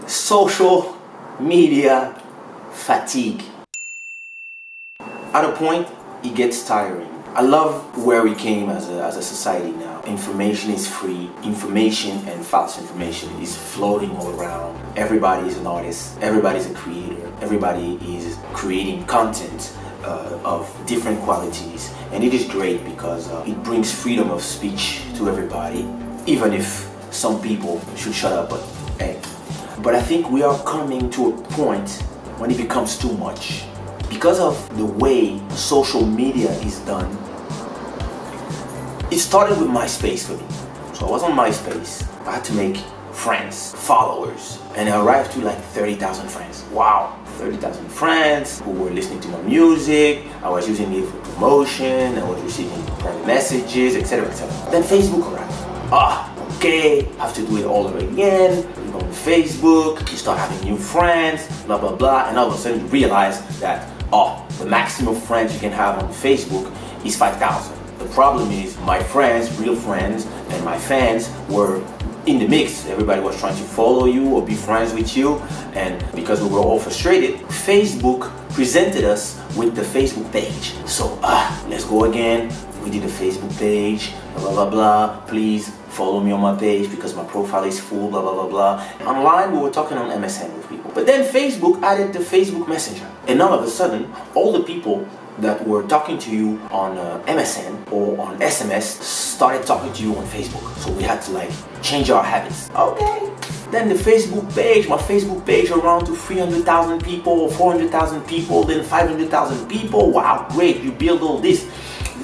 social media fatigue. At a point, it gets tiring. I love where we came as a society now. Information is free. Information and false information is floating all around. Everybody is an artist. Everybody's a creator. Everybody is creating content of different qualities. And it is great because it brings freedom of speech to everybody. Even if some people should shut up, but hey. But I think we are coming to a point when it becomes too much. Because of the way social media is done, it started with MySpace for me. So I was on MySpace. I had to make friends, followers, and I arrived to like 30,000 friends. Wow, 30,000 friends who were listening to my music. I was using it for promotion. I was receiving private messages, etc., etc. Then Facebook arrived. Okay, have to do it all over again. You go on Facebook, you start having new friends, blah blah blah, and all of a sudden you realize that the maximum friends you can have on Facebook is 5,000. The problem is my friends, real friends, and my fans were in the mix. Everybody was trying to follow you or be friends with you, and because we were all frustrated, Facebook presented us with the Facebook page. So let's go again. We did a Facebook page, blah blah blah. Please follow me on my page because my profile is full, blah blah blah blah. Online we were talking on MSN with people. But then Facebook added the Facebook Messenger. And all of a sudden, all the people that were talking to you on MSN or on SMS started talking to you on Facebook. So we had to like change our habits. Okay. Then the Facebook page, my Facebook page around to 300,000 people, 400,000 people, then 500,000 people. Wow, great, you build all this.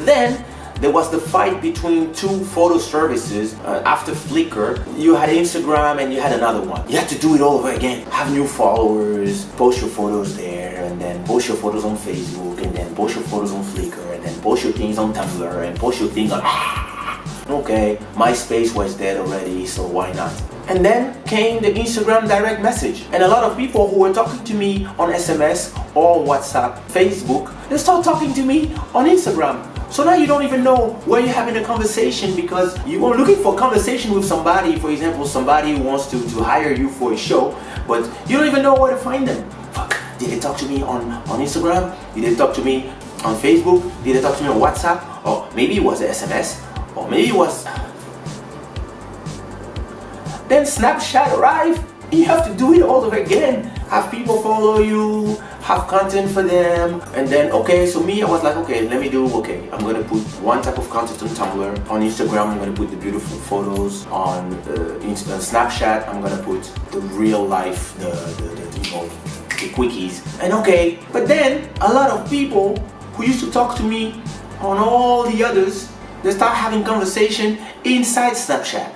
Then there was the fight between two photo services. After Flickr, you had Instagram and you had another one. You had to do it all over again. Have new followers, post your photos there, and then post your photos on Facebook, and then post your photos on Flickr, and then post your things on Tumblr, and post your things on... Okay, MySpace was dead already, so why not? And then came the Instagram direct message. And a lot of people who were talking to me on SMS or WhatsApp, Facebook, they start talking to me on Instagram. So now you don't even know where you're having a conversation because you are looking for a conversation with somebody, for example, somebody who wants to hire you for a show, but you don't even know where to find them. Fuck, did they talk to me on Instagram? Did they talk to me on Facebook? Did they talk to me on WhatsApp? Or maybe it was an SMS? Or maybe it was... Then Snapchat arrived. You have to do it all over again. Have people follow you, have content for them, and then okay, so me, I was like, okay, let me do, okay, I'm gonna put one type of content on Tumblr. On Instagram, I'm gonna put the beautiful photos. On Snapchat, I'm gonna put the real life, the quickies. And okay, but then a lot of people who used to talk to me on all the others, they start having conversation inside Snapchat.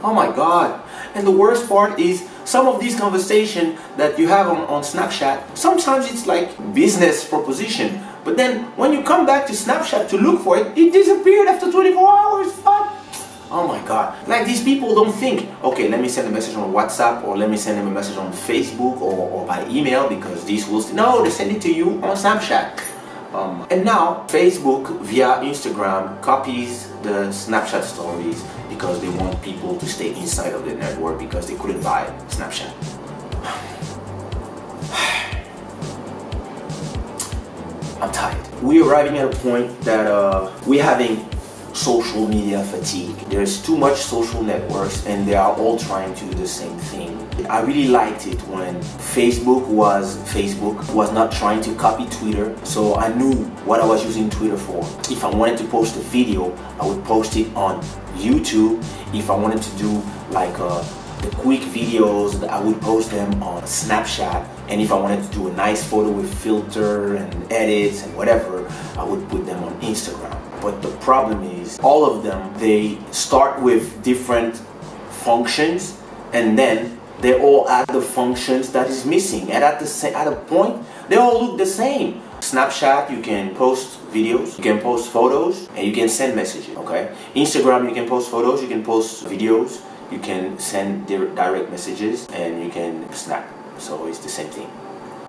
Oh my God. And the worst part is some of these conversations that you have on Snapchat, sometimes it's like business proposition. But then when you come back to Snapchat to look for it, it disappeared after 24 hours. Fuck. Oh my God. Like these people don't think, okay, let me send a message on WhatsApp or let me send them a message on Facebook or by email because these will... No, they send it to you on Snapchat. And now Facebook via Instagram copies the Snapchat stories because they want people to stay inside of the network because they couldn't buy Snapchat. I'm tired. We're arriving at a point that we're having social media fatigue. There's too much social networks and they are all trying to do the same thing. I really liked it when Facebook was not trying to copy Twitter, so I knew what I was using Twitter for. If I wanted to post a video, I would post it on YouTube. If I wanted to do like the quick videos, I would post them on Snapchat. And if I wanted to do a nice photo with filter and edits and whatever, I would put them on Instagram. But the problem is, all of them, they start with different functions and then they all add the functions that is missing. And at a point, they all look the same. Snapchat, you can post videos, you can post photos, and you can send messages, okay? Instagram, you can post photos, you can post videos, you can send direct messages, and you can snap. So it's the same thing.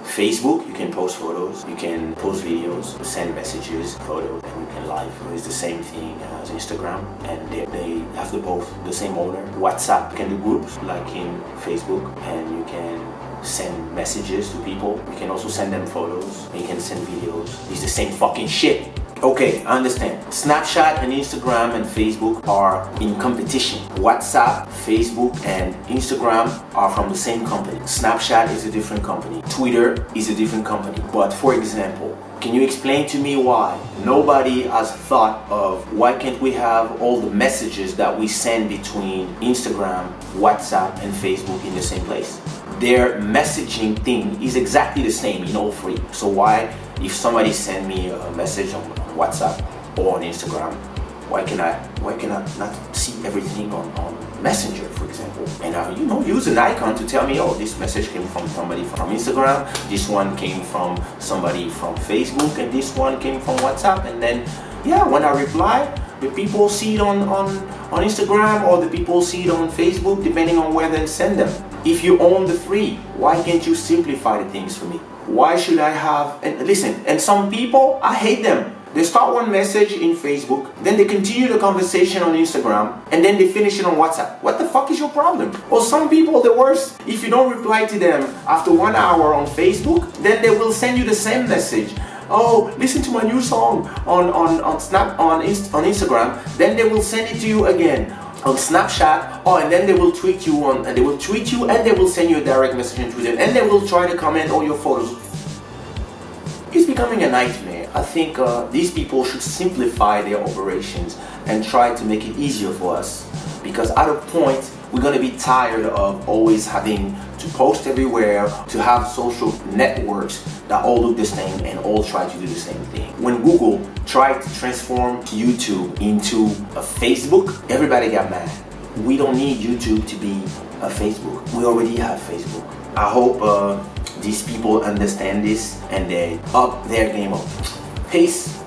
Facebook, you can post photos, you can post videos, send messages, photos, and you can live. It's the same thing as Instagram, and they have both the same owner. WhatsApp, you can do groups like in Facebook, and you can send messages to people. You can also send them photos, and you can send videos. It's the same fucking shit. Okay, I understand. Snapchat and Instagram and Facebook are in competition. WhatsApp, Facebook, and Instagram are from the same company. Snapchat is a different company. Twitter is a different company. But for example, can you explain to me why nobody has thought of why can't we have all the messages that we send between Instagram, WhatsApp, and Facebook in the same place? Their messaging thing is exactly the same in all three. So why, if somebody send me a message on WhatsApp or on Instagram, why can I not see everything on Messenger, for example? And use an icon to tell me, oh, this message came from somebody from Instagram, this one came from somebody from Facebook, and this one came from WhatsApp. And then, yeah, when I reply, the people see it on Instagram, or the people see it on Facebook, depending on where they send them. If you own the three, why can't you simplify the things for me? Why should I have, and listen, and some people, I hate them. They start one message in Facebook, then they continue the conversation on Instagram, and then they finish it on WhatsApp. What the fuck is your problem? Or some people, the worst, if you don't reply to them after 1 hour on Facebook, then they will send you the same message. Oh, listen to my new song on Instagram, then they will send it to you again on Snapchat, and then they will tweet you and they will send you a direct message on Twitter, and they will try to comment all your photos. It's becoming a nightmare. I think these people should simplify their operations and try to make it easier for us, because at a point we're going to be tired of always having to post everywhere, to have social networks that all look the same and all try to do the same thing. When Google tried to transform YouTube into a Facebook, everybody got mad. We don't need YouTube to be a Facebook. We already have Facebook. I hope these people understand this and they up their game up. Peace.